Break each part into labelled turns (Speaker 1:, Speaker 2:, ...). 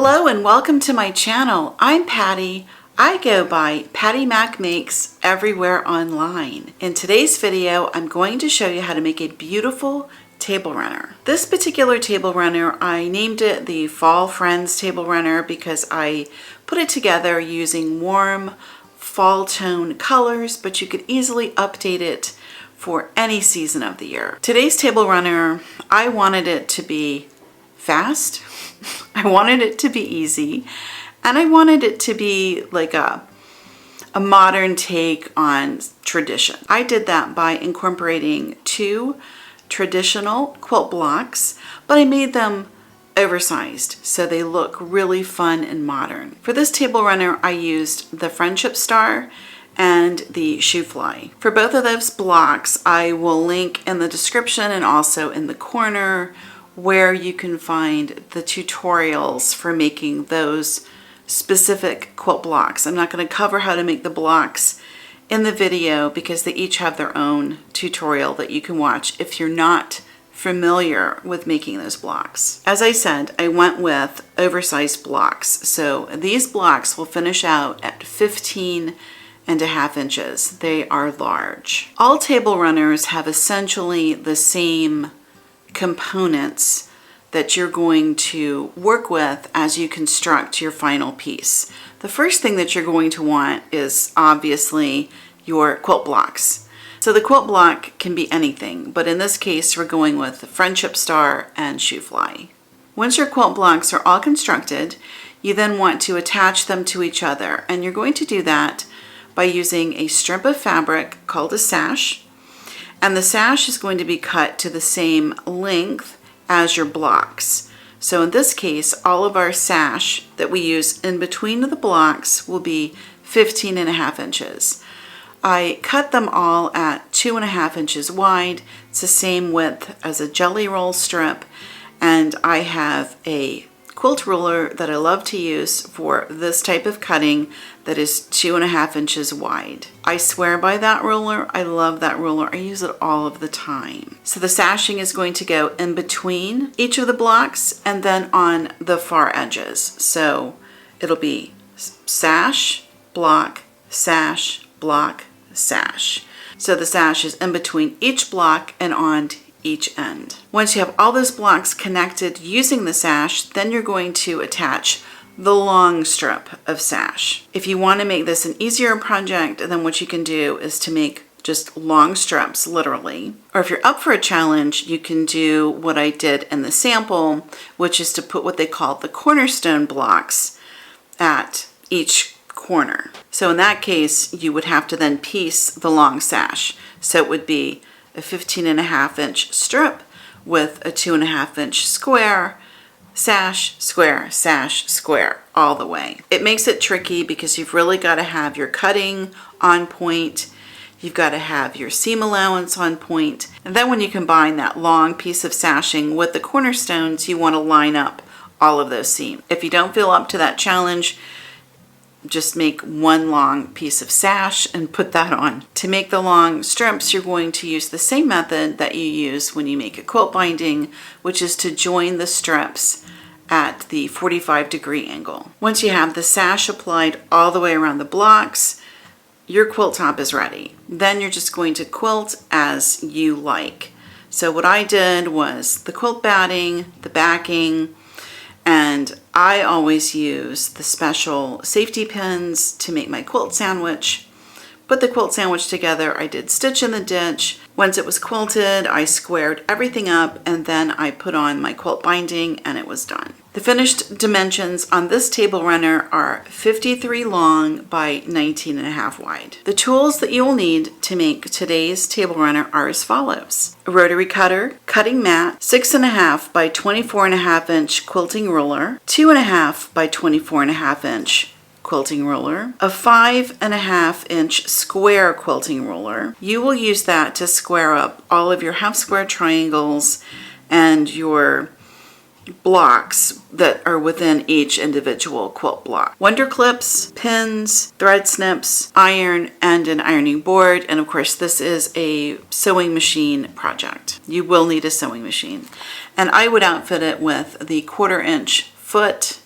Speaker 1: Hello and welcome to my channel. I'm Patty. I go by Pattymac Makes everywhere online. In today's video, I'm going to show you how to make a beautiful table runner. This particular table runner, I named it the Fall Friends Table Runner because I put it together using warm fall tone colors, but you could easily update it for any season of the year. Today's table runner, I wanted it to be fast, I wanted it to be easy, and I wanted it to be like a modern take on tradition. I did that by incorporating two traditional quilt blocks, but I made them oversized so they look really fun and modern. For this table runner, I used the Friendship Star and the Shoe Fly. For both of those blocks, I will link in the description and also in the corner where you can find the tutorials for making those specific quilt blocks. I'm not going to cover how to make the blocks in the video because they each have their own tutorial that you can watch if you're not familiar with making those blocks. As I said, I went with oversized blocks. So these blocks will finish out at 15.5 inches. They are large. All table runners have essentially the same components that you're going to work with as you construct your final piece. The first thing that you're going to want is obviously your quilt blocks. So the quilt block can be anything, but in this case we're going with the Friendship Star and Shoe Fly. Once your quilt blocks are all constructed, you then want to attach them to each other, and you're going to do that by using a strip of fabric called a sash, and the sash is going to be cut to the same length as your blocks. So in this case, all of our sash that we use in between the blocks will be 15.5 inches. I cut them all at 2.5 inches wide. It's the same width as a jelly roll strip, and I have a quilt ruler that I love to use for this type of cutting that is 2.5 inches wide. I swear by that ruler. I love that ruler. I use it all of the time. So the sashing is going to go in between each of the blocks and then on the far edges. So it'll be sash, block, sash, block, sash. So the sash is in between each block and on each end. Once you have all those blocks connected using the sash, then you're going to attach the long strip of sash. If you want to make this an easier project, then what you can do is to make just long strips, literally. Or if you're up for a challenge, you can do what I did in the sample, which is to put what they call the cornerstone blocks at each corner. So in that case, you would have to then piece the long sash. So it would be a 15.5 inch strip with a 2.5 inch square, sash, square, sash, square, all the way. It makes it tricky because you've really got to have your cutting on point. You've got to have your seam allowance on point. And then when you combine that long piece of sashing with the cornerstones, you want to line up all of those seams. If you don't feel up to that challenge, just make one long piece of sash and put that on. To make the long strips, you're going to use the same method that you use when you make a quilt binding, which is to join the strips at the 45-degree angle. Once you have the sash applied all the way around the blocks, your quilt top is ready. Then you're just going to quilt as you like. So what I did was the quilt batting, the backing, and I always use the special safety pins to make my quilt sandwich. Put the quilt sandwich together, I did stitch in the ditch. Once it was quilted, I squared everything up and then I put on my quilt binding and it was done. The finished dimensions on this table runner are 53 long by 19.5 wide. The tools that you will need to make today's table runner are as follows: a rotary cutter, cutting mat, 6.5 by 24.5 inch quilting ruler, 2.5 by 24.5 inch quilting ruler, a 5.5 inch square quilting ruler. You will use that to square up all of your half square triangles and your blocks that are within each individual quilt block. Wonder clips, pins, thread snips, iron, and an ironing board. And of course, this is a sewing machine project. You will need a sewing machine. And I would outfit it with the 1/4 inch foot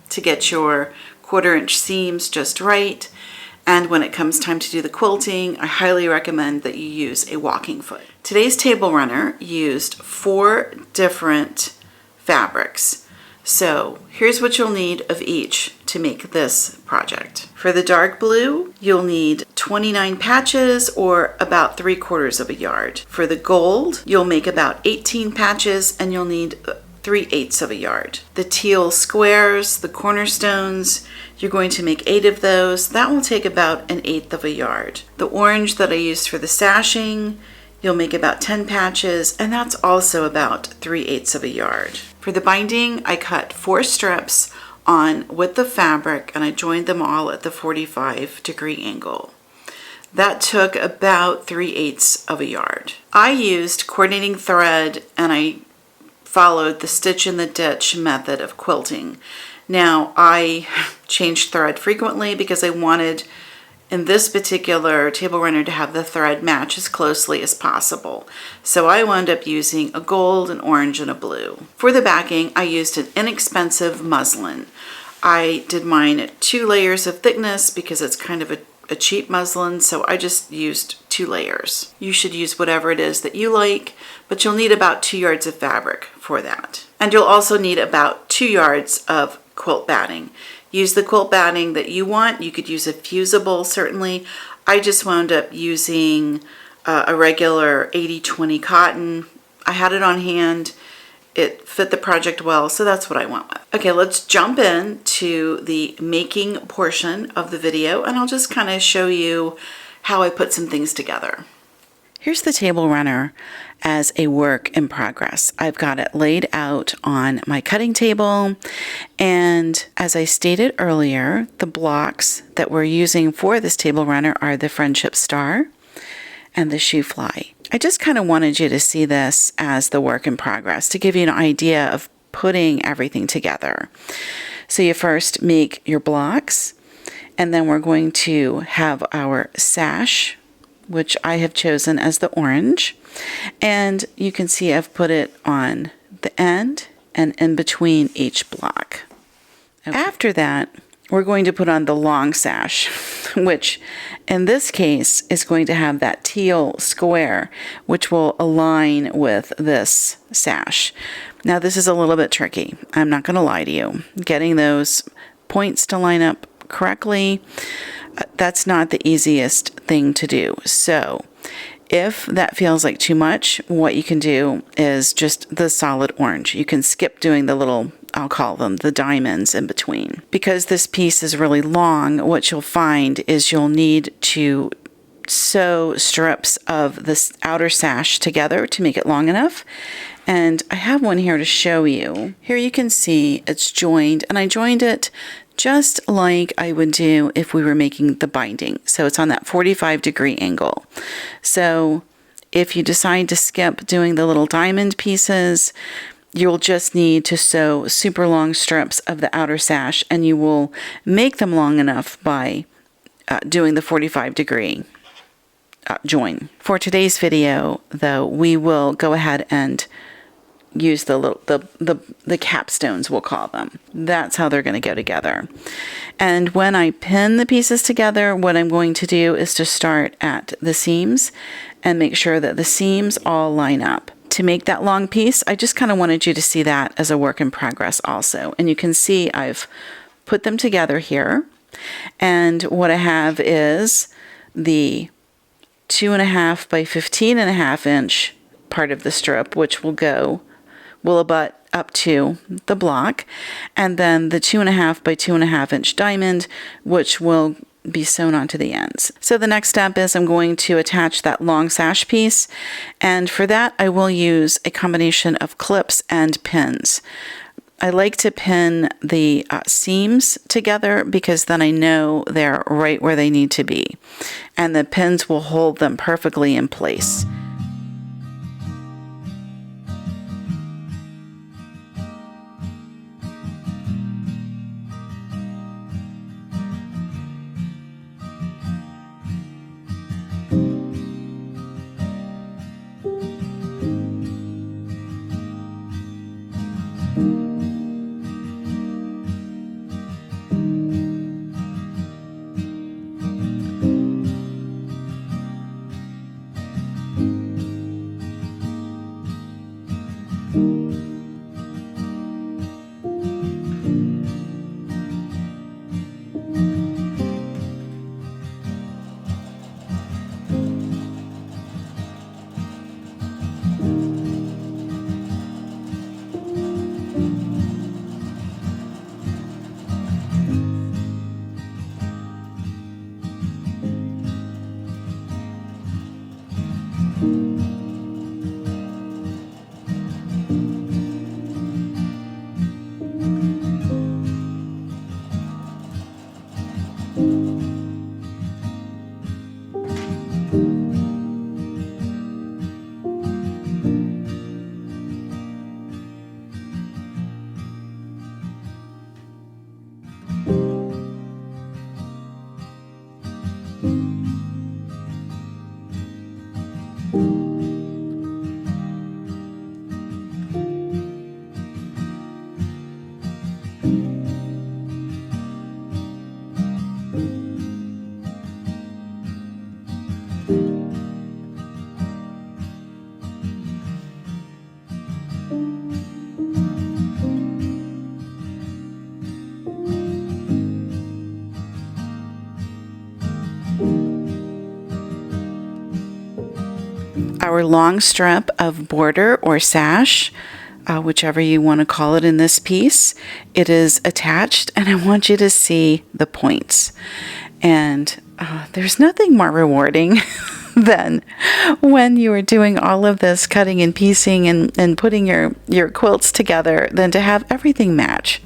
Speaker 1: to get your 1/4-inch seams just right. And when it comes time to do the quilting, I highly recommend that you use a walking foot. Today's table runner used 4 different fabrics. So here's what you'll need of each to make this project. For the dark blue, you'll need 29 patches or about 3/4 of a yard. For the gold, you'll make about 18 patches and you'll need 3/8 of a yard. The teal squares, the cornerstones, you're going to make 8 of those. That will take about 1/8 of a yard. The orange that I used for the sashing, you'll make about 10 patches, and that's also about 3/8 of a yard. For the binding, I cut 4 strips on with the fabric and I joined them all at the 45-degree angle. That took about 3/8 of a yard. I used coordinating thread and I followed the stitch in the ditch method of quilting. Now, I changed thread frequently because I wanted, in this particular table runner, to have the thread match as closely as possible. So I wound up using a gold, an orange, and a blue. For the backing, I used an inexpensive muslin. I did mine at 2 layers of thickness because it's kind of a cheap muslin, so I just used 2 layers. You should use whatever it is that you like, but you'll need about 2 yards of fabric for that. And you'll also need about 2 yards of quilt batting. Use the quilt batting that you want. You could use a fusible, certainly. I just wound up using a regular 80/20 cotton. I had it on hand. It fit the project well, so that's what I went with. Okay, let's jump in to the making portion of the video, and I'll just kind of show you how I put some things together. Here's the table runner as a work in progress. I've got it laid out on my cutting table, and as I stated earlier, the blocks that we're using for this table runner are the Friendship Star and the Shoe Fly. I just kind of wanted you to see this as the work in progress to give you an idea of putting everything together. So you first make your blocks, and then we're going to have our sash, which I have chosen as the orange. And you can see I've put it on the end and in between each block. Okay. After that, we're going to put on the long sash, which in this case is going to have that teal square, which will align with this sash. Now this is a little bit tricky. I'm not going to lie to you. Getting those points to line up correctly, that's not the easiest thing to do. So if that feels like too much, what you can do is just the solid orange. You can skip doing the little, I'll call them the diamonds in between. Because this piece is really long, what you'll find is you'll need to sew strips of this outer sash together to make it long enough. And I have one here to show you. Here you can see it's joined, and I joined it just like I would do if we were making the binding. So it's on that 45-degree angle. So if you decide to skip doing the little diamond pieces, you'll just need to sew super long strips of the outer sash, and you will make them long enough by doing the 45-degree join. For today's video, though, we will go ahead and use the capstones, we'll call them. That's how they're going to go together. And when I pin the pieces together, what I'm going to do is to start at the seams and make sure that the seams all line up. To make that long piece, I just kind of wanted you to see that as a work in progress also. And you can see I've put them together here. And what I have is the 2.5 by 15.5 inch part of the strip, which will abut up to the block, and then the 2.5 by 2.5 inch diamond, which will be sewn onto the ends. So the next step is I'm going to attach that long sash piece, and for that I will use a combination of clips and pins. I like to pin the seams together because then I know they're right where they need to be, and the pins will hold them perfectly in place. our long strip of border or sash, whichever you want to call it in this piece. It is attached, and I want you to see the points. And there's nothing more rewarding than when you are doing all of this cutting and piecing and putting your quilts together than to have everything match.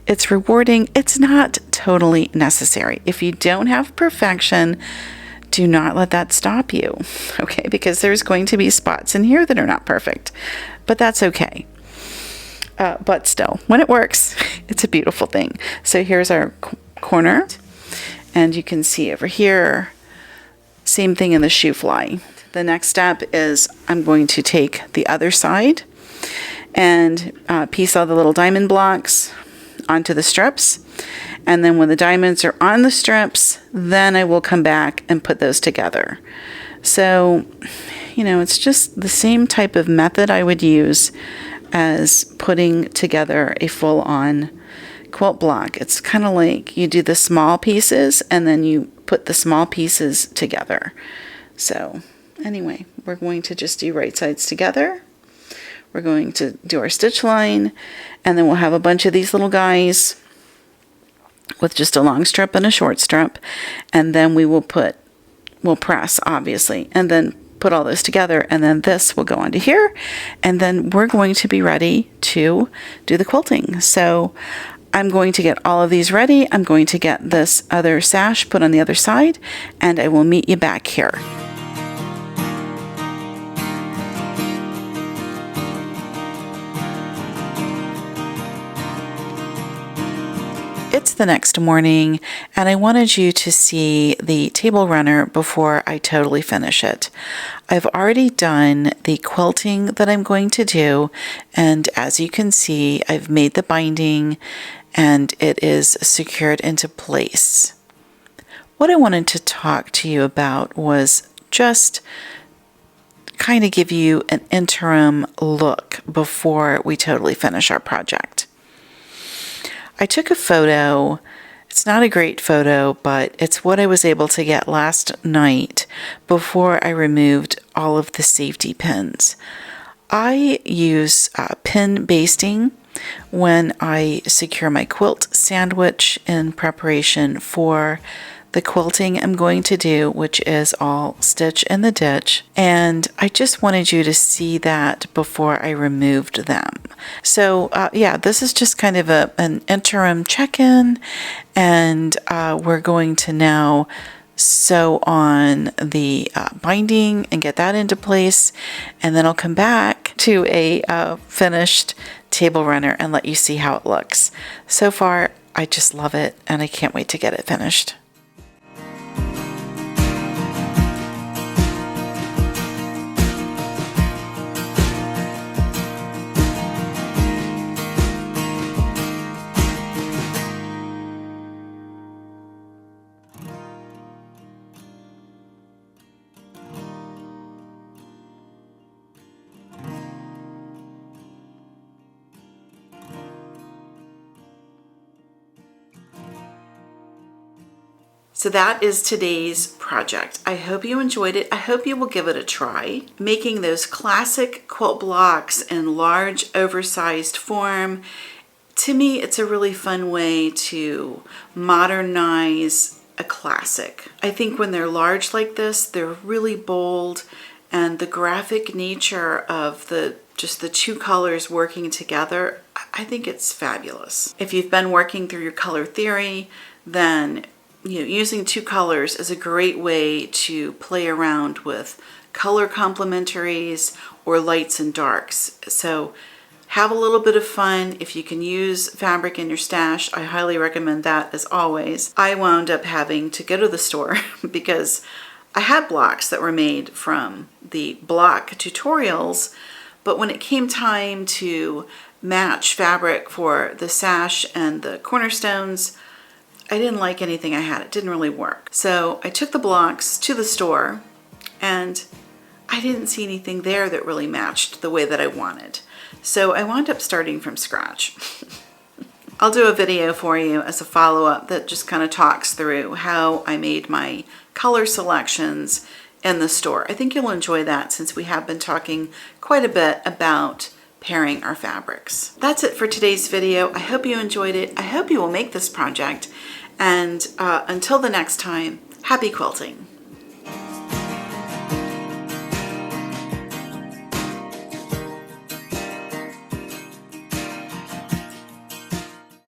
Speaker 1: It's rewarding. It's not totally necessary. If you don't have perfection, do not let that stop you, okay? Because there's going to be spots in here that are not perfect, but that's okay. But still, when it works, it's a beautiful thing. So here's our corner, and you can see over here, same thing in the shoe fly. The next step is I'm going to take the other side and piece all the little diamond blocks onto the strips. And then when the diamonds are on the strips, then I will come back and put those together. So, it's just the same type of method I would use as putting together a full-on quilt block. It's kind of like you do the small pieces and then you put the small pieces together. So anyway, we're going to just do right sides together. We're going to do our stitch line, and then we'll have a bunch of these little guys with just a long strip and a short strip, and then we'll press, obviously, and then put all this together, and then this will go onto here, and then we're going to be ready to do the quilting. So I'm going to get all of these ready. I'm going to get this other sash put on the other side, and I will meet you back here. It's the next morning, and I wanted you to see the table runner before I totally finish it. I've already done the quilting that I'm going to do, and as you can see, I've made the binding and it is secured into place. What I wanted to talk to you about was just kind of give you an interim look before we totally finish our project. I took a photo. It's not a great photo, but it's what I was able to get last night before I removed all of the safety pins. I use pin basting when I secure my quilt sandwich in preparation for the quilting I'm going to do, which is all stitch in the ditch. And I just wanted you to see that before I removed them. So yeah, this is just kind of an interim check-in, and we're going to now sew on the binding and get that into place, and then I'll come back to a finished table runner and let you see how it looks. So far, I just love it, and I can't wait to get it finished. So that is today's project. I hope you enjoyed it. I hope you will give it a try. Making those classic quilt blocks in large, oversized form. To me, it's a really fun way to modernize a classic. I think when they're large like this, they're really bold, and the graphic nature of just the two colors working together, I think it's fabulous. If you've been working through your color theory, then using two colors is a great way to play around with color complementaries or lights and darks. So have a little bit of fun. If you can use fabric in your stash, I highly recommend that as always. I wound up having to go to the store because I had blocks that were made from the block tutorials, but when it came time to match fabric for the sash and the cornerstones, I didn't like anything I had. It didn't really work. So I took the blocks to the store, and I didn't see anything there that really matched the way that I wanted. So I wound up starting from scratch. I'll do a video for you as a follow-up that just kind of talks through how I made my color selections in the store. I think you'll enjoy that since we have been talking quite a bit about pairing our fabrics. That's it for today's video. I hope you enjoyed it. I hope you will make this project. And until the next time, happy quilting.